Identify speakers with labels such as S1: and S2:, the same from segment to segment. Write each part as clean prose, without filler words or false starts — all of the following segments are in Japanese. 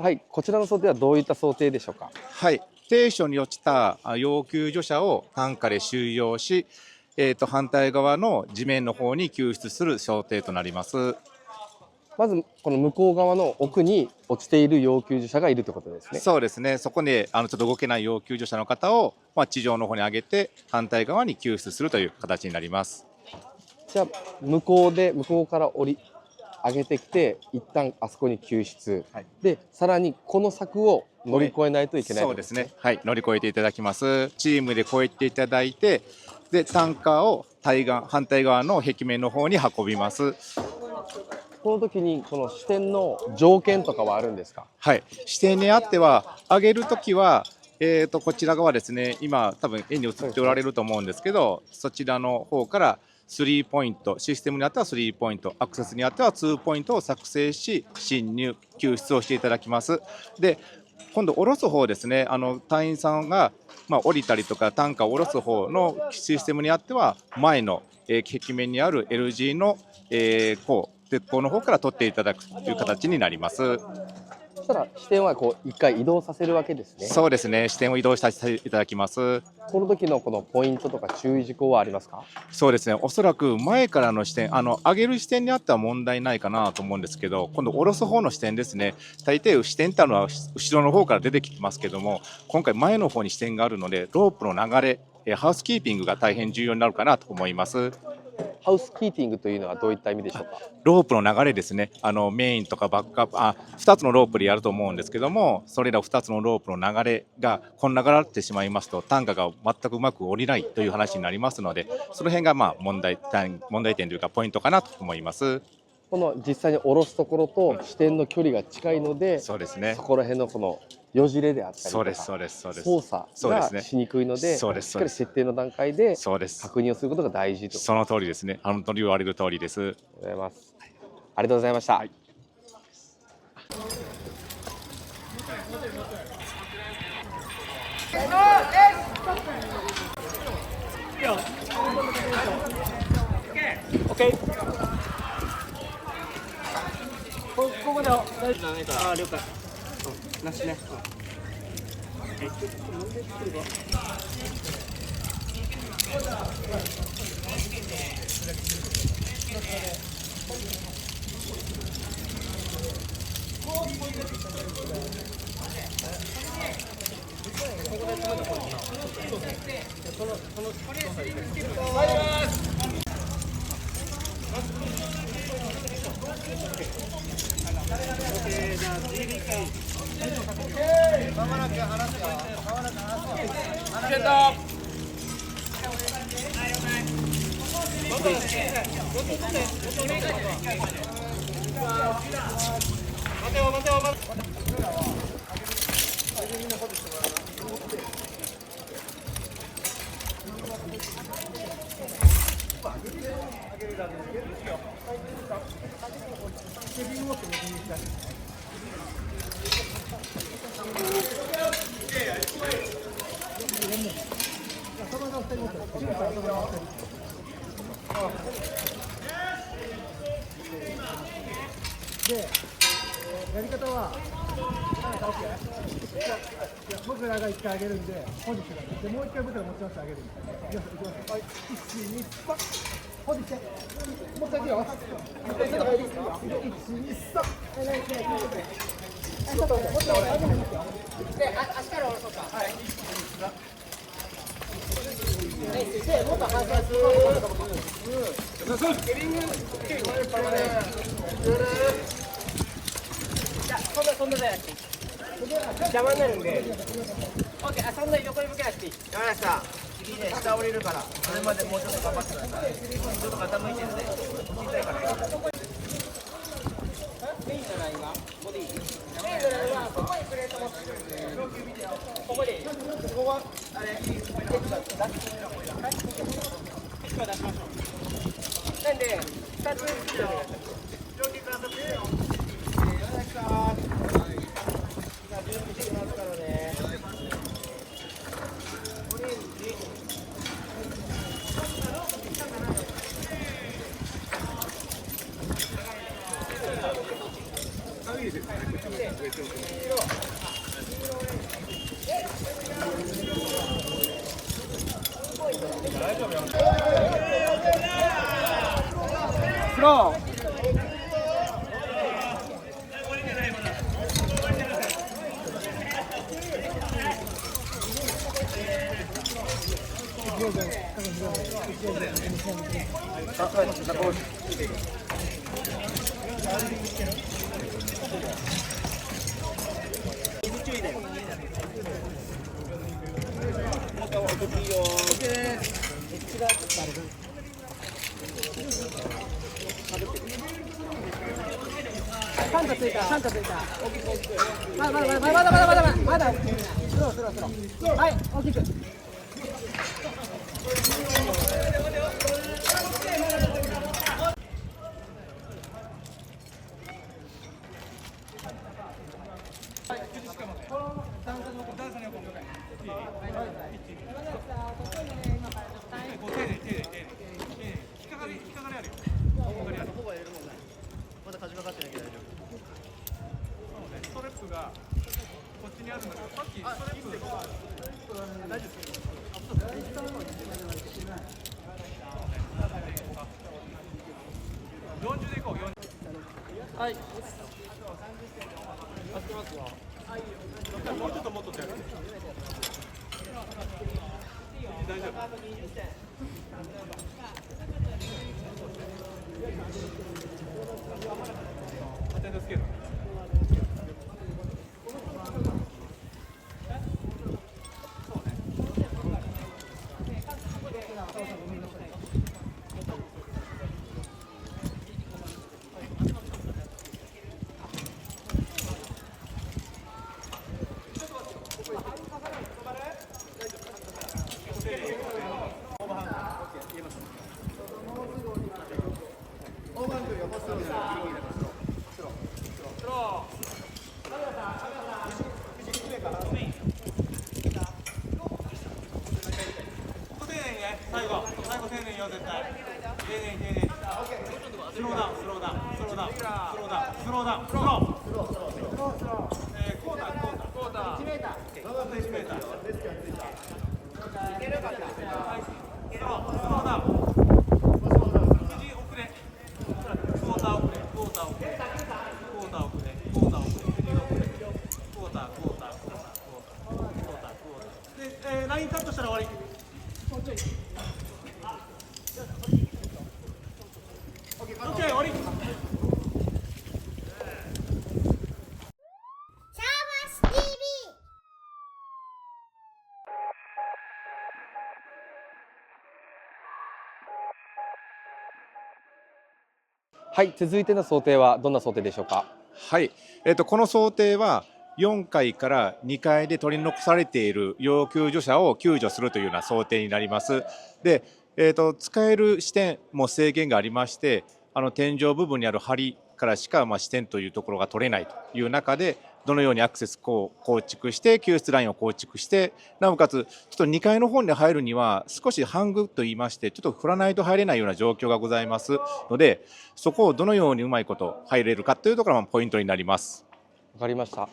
S1: はい、こちらの想定はどういった想定でしょうか。
S2: はい、低所に落ちた要救助者を担架で収容し、反対側の地面の方に救出する想定となります。
S1: まずこの向こう側の奥に落ちている要救助者がいるということですね。
S2: そうですね、そこでちょっと動けない要救助者の方を、地上の方に上げて反対側に救出するという形になります。
S1: じゃあ向こうから上げてきて一旦あそこに救出、
S2: はい、
S1: でさらにこの柵を乗り越えないといけない、
S2: そうですね、はい、乗り越えていただきます。チームで越えていただいて、でタンカーを反対側の壁面の方に運びます。
S1: この時にこの支点の条件とかはあるんですか。
S2: はい、支点にあっては上げるときは、こちら側ですね、今多分絵に映っておられると思うんですけど、そちらの方から3ポイント、システムにあっては3ポイント、アクセスにあっては2ポイントを作成し、侵入、救出をしていただきます。で、今度、下ろす方ですね、隊員さんが、降りたりとか、担架を下ろす方のシステムにあっては、前の、壁面にある LG の、鉄鋼の方から取っていただくという形になります。
S1: そしたら支点はこう一回移動させるわけですね。
S2: そうですね、視点を移動させていただきます。
S1: この時のこのポイントとか注意事項はありますか。
S2: そうですね、おそらく前からの視点、上げる視点にあっては問題ないかなと思うんですけど、今度、下ろす方の視点ですね、大抵視点ってのは後ろの方から出てきますけども、今回、前の方に視点があるので、ロープの流れ、ハウスキーピングが大変重要になるかなと思います。
S1: ハウスキーピングというのはどういった意味でしょうか。
S2: ロープの流れですね、メインとかバックアップ、2つのロープでやると思うんですけども、それら2つのロープの流れがこんながらってしまいますと、担架が全くうまく降りないという話になりますので、その辺が問題点というか、ポイントかなと思います。
S1: この実際に下ろすところと支点の距離が近いので、
S2: そうですね、
S1: そこら辺のこのよじれであったりとか操作がしにくいので、しっかり設定の段階で確認をすることが大事と。
S2: その通りですね、言われる通りです。
S1: ありがとうございます。ありがとうございました。はい、
S3: ここで大丈夫ないから。了解。なしね。
S4: で、やり方は、僕らが1回上げるんで、保持してください。で、もう1回僕ら持ち出してあげるんで。いきます、いきます。はい、1、2、3、保持して。もう一回いくよ。1、2、3。ちょっと待って、もっと上げますよ。で、足から下ろそうか。はい。で、もっと反対する。ヘリング、そんなじゃなくていい。邪魔になるんで。オッケー、そんな横に向けなくていい。わかりました。次ね、下降りるから、それまでもうちょっと頑張ってください。ちょっと傾いてるんで、小さいから。いいんじゃない今？ここでいい？いいんじゃないわ。ここにプレート持ってくるんで。ここでいい？ここは、あれ、出しましょう。なんで、2つずつでお願いします。上下から立てよ。準備してきますからね。オレンジ。
S3: スロー。パンダついた、パンダついた。まだスロー。はい、大きく。はい。もうちょっともっと手上げて。大丈夫。アテンドつける。最後丁寧よ、絶対。丁寧に丁寧に。スローダウン、スローダウン、スローダウン、スローダウン、スローダウン、スロー。コーター、1メーター。1メーター。いけるかな。スローダウン。肘遅れ。クォーター遅れ、クォーター遅れ。クォーター遅れ、クォーター遅れ、肘遅れ。クォーター、クォーター、クォーター、クォーター、クォーター、クォーター。で、ラインカットしたら終わり。オッケー、終わり。
S1: はい、続いての想定はどんな想定でしょうか。
S2: はい、この想定は4階から2階で取り残されている要救助者を救助するというような想定になります。で、使える視点も制限がありまして、天井部分にある梁からしか視点というところが取れないという中で、どのようにアクセスを構築して救出ラインを構築して、なおかつちょっと2階の方に入るには少しハングといいまして、ちょっと振らないと入れないような状況がございますので、そこをどのようにうまいこと入れるかというところがポイントになります。
S1: わかりました。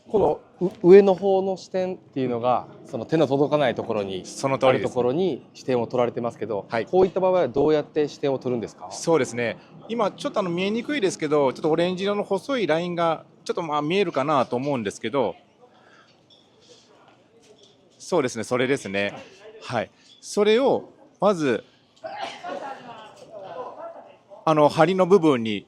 S1: この上の方の視点っていうのがその手の届かないところにあるところに視点を取られてますけど、はい、こういった場合はどうやって視点を取るんですか。
S2: そうですね、今ちょっと見えにくいですけど、ちょっとオレンジ色の細いラインがちょっと見えるかなと思うんですけど、そうですね、それですね。はい、それをまず梁の部分に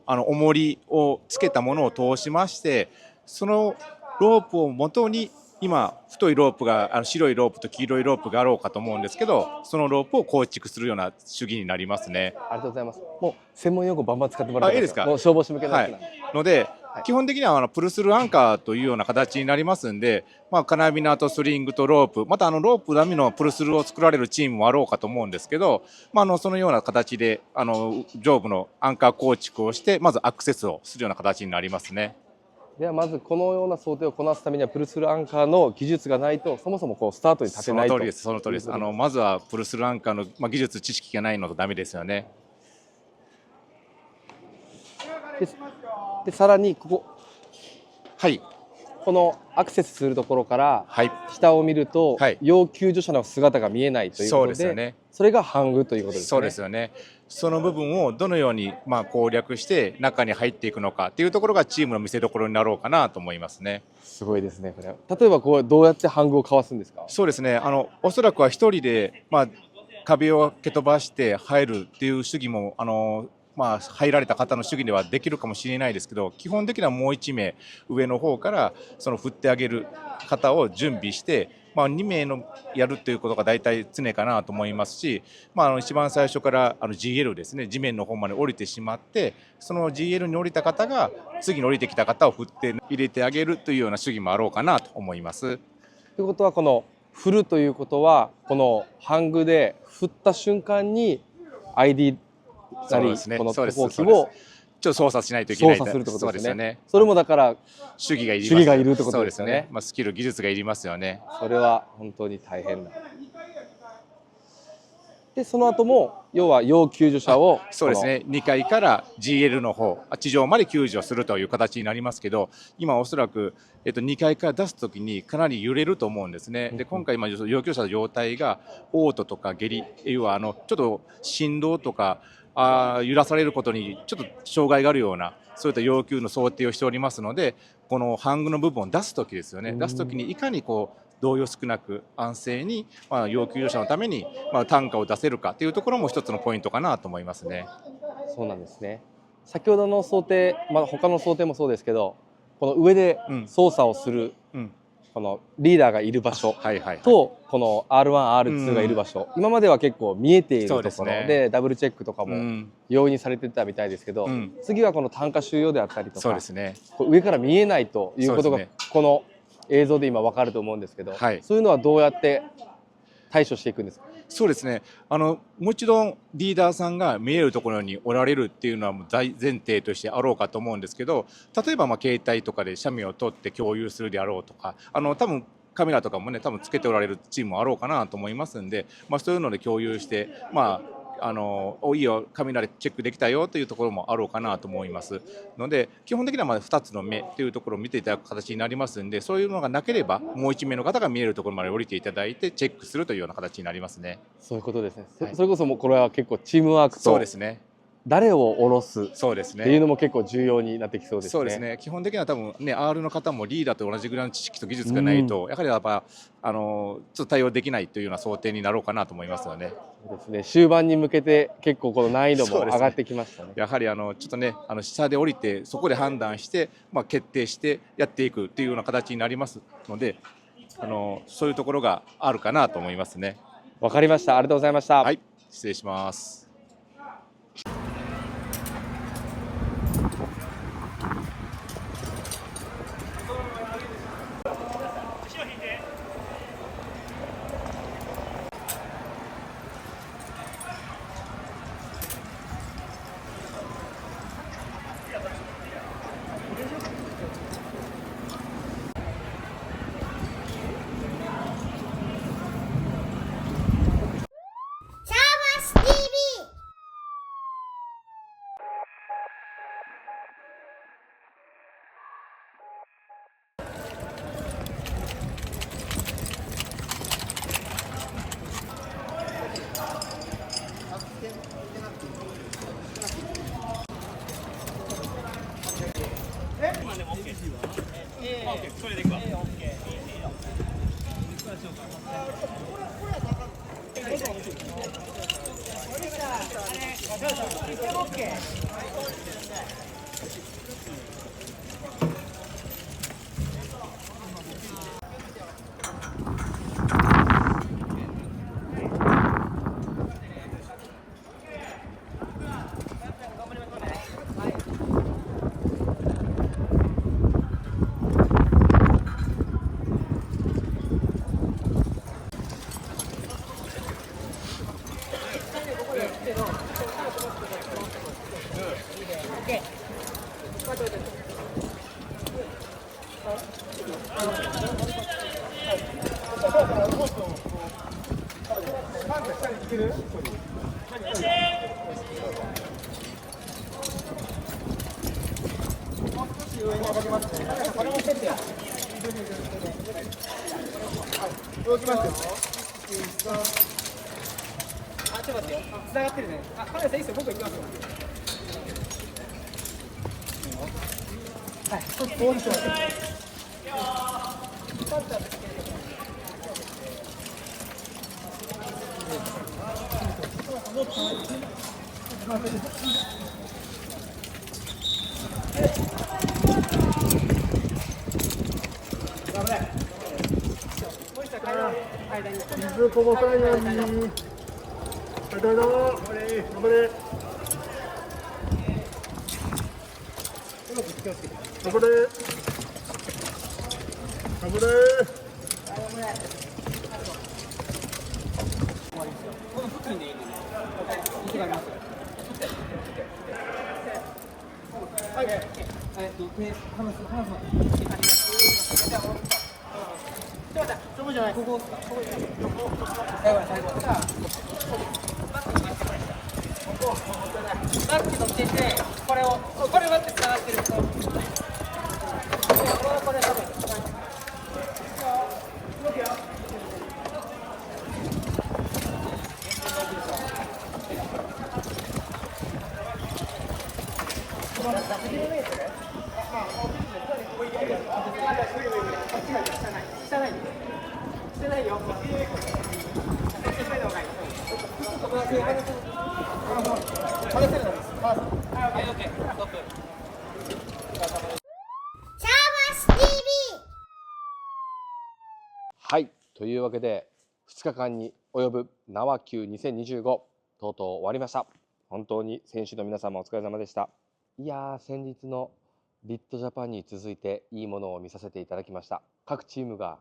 S2: 重りをつけたものを通しまして、そのロープを元に今太いロープが白いロープと黄色いロープがあろうかと思うんですけど、そのロープを構築するような主義になりますね。
S1: ありがとうございます。もう専門用語バンバン使ってもらって
S2: いいですか。
S1: もう消防士向けのやつなんで、
S2: ので、基本的にはプルスルアンカーというような形になりますんで、カナビナとスリングとロープ、またロープ並みのプルスルを作られるチームもあろうかと思うんですけど、そのような形で上部のアンカー構築をして、まずアクセスをするような形になりますね。
S1: ではまずこのような想定をこなすためにはプルスルアンカーの技術がないとそもそもスタートに立てないと。
S2: その通りです。まずはプルスルアンカーの技術知識がないのとダメですよね。
S1: でさらにこ
S2: はい
S1: のアクセスするところから
S2: はい
S1: 下を見ると、
S2: はい
S1: 要救助者の姿が見えないという
S2: そう
S1: ことで、
S2: ですよね。
S1: それがハングということですね。
S2: そうですよね。その部分をどのように攻略して中に入っていくのかっていうところがチームの見せ所になろうかなと思いますね。
S1: すごいですねこれ。例えばこうどうやってハングをかわすんですか？
S2: そうですね。おそらくは一人で壁を蹴飛ばして入るっていう主義も入られた方の主義ではできるかもしれないですけど、基本的にはもう1名上の方からその振ってあげる方を準備して、2名のやるということが大体常かなと思いますし、一番最初からGL ですね、地面の方まで降りてしまって、その GL に降りた方が次に降りてきた方を振って入れてあげるというような主義もあろうかなと思います。
S1: ということはこの振るということはこのハングで振った瞬間に ID なりこの飛行機を
S2: ちょっと操作しないといけない。
S1: 操作するってことですよね。
S2: そうですよね。
S1: それもだから
S2: 主義がいる。
S1: 主義がいるってことですよね。
S2: スキル技術がいりますよね。
S1: それは本当に大変だ。でその後も要は要救助者を
S2: そうですね。2階から GL の方地上まで救助するという形になりますけど、今おそらく2階から出すときにかなり揺れると思うんですね。で今回要救助者の状態が嘔吐とか下痢、要はちょっと振動とか揺らされることにちょっと障害があるようなそういった要求の想定をしておりますので、このハングの部分を出すときですよね。出すときにいかに動揺少なく安静に要救助者のために単価を出せるかというところも一つのポイントかなと思いますね。
S1: そうなんですね。先ほどの想定、他の想定もそうですけど、この上で操作をする、このリーダーがいる場所とこの R1、R2 がいる場所、今までは結構見えているところでダブルチェックとかも容易にされてたみたいですけど、次はこの単価収容であったりとか、上から見えないということがこの映像で今分かると思うんですけど、そういうのはどうやって対処していくんですか？
S2: そうですね。もちろんリーダーさんが見えるところにおられるっていうのはもう大前提としてあろうかと思うんですけど、例えば携帯とかで写メを撮って共有するであろうとか、多分カメラとかもね多分つけておられるチームもあろうかなと思いますんで、そういうので共有していいよカメラでチェックできたよというところもあろうかなと思いますので、基本的には2つの目というところを見ていただく形になりますので、そういうのがなければもう1名の方が見えるところまで降りていただいてチェックするというような形になりますね。
S1: そういうことですね。それこそもうこれは結構チームワークと、
S2: そうですね。
S1: 誰を下ろす
S2: そうですね
S1: っていうのも結構重要になってきそうですね。
S2: そうですね。基本的には多分ね R の方もリーダーと同じぐらいの知識と技術がないと、やはりちょっと対応できないというような想定になろうかなと思いますよね。
S1: そうですね。終盤に向けて結構この難易度も上がってきましたね。
S2: やはりちょっとね下で降りてそこで判断して決定してやっていくっていうような形になりますので、そういうところがあるかなと思いますね。
S1: わかりました。ありがとうございました。
S2: はい、失礼します。
S3: それでいくわ。動きますよ。あ、ちょっと待ってよ。つながってるね。あ、カメラさんいいですよ。僕行きますよ。はい、少しボールします。水こぼさないように。はい、どうぞ。頑張れ。頑張れ。頑張れ。頑張れ。この付近でいいんでね。息がありますよ。はい。手離す。そこじゃない。ここ。最後。バック乗ってて、これ待って繋がってると。これ多分。してないよ。
S1: はい、というわけで2日間に及ぶ縄球2025とうとう終わりました。本当に選手の皆様お疲れ様でした。いやー、先日のリットジャパンに続いていいものを見させていただきました。各チームが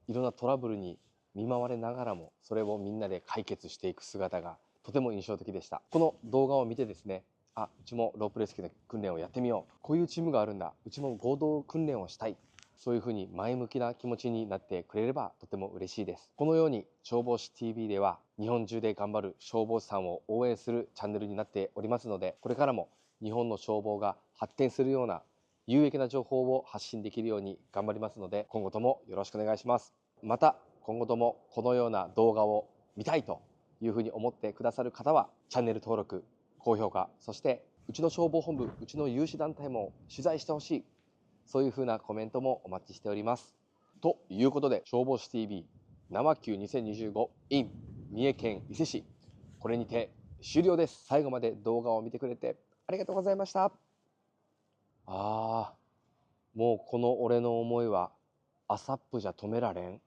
S1: いろんなトラブルに見舞われながらもそれをみんなで解決していく姿がとても印象的でした。この動画を見てですね、うちもロープレスキューの訓練をやってみよう、こういうチームがあるんだ、うちも合同訓練をしたい、そういうふうに前向きな気持ちになってくれればとても嬉しいです。このように消防士 TV では日本中で頑張る消防士さんを応援するチャンネルになっておりますので、これからも日本の消防が発展するような有益な情報を発信できるように頑張りますので、今後ともよろしくお願いします。また今後ともこのような動画を見たいというふうに思ってくださる方はチャンネル登録、高評価、そしてうちの消防本部、うちの有志団体も取材してほしい、そういうふうなコメントもお待ちしております。ということで、消防士 TV 生球2025 in 三重県伊勢市、これにて終了です。最後まで動画を見てくれてありがとうございました。もうこの俺の思いはアサップじゃ止められん。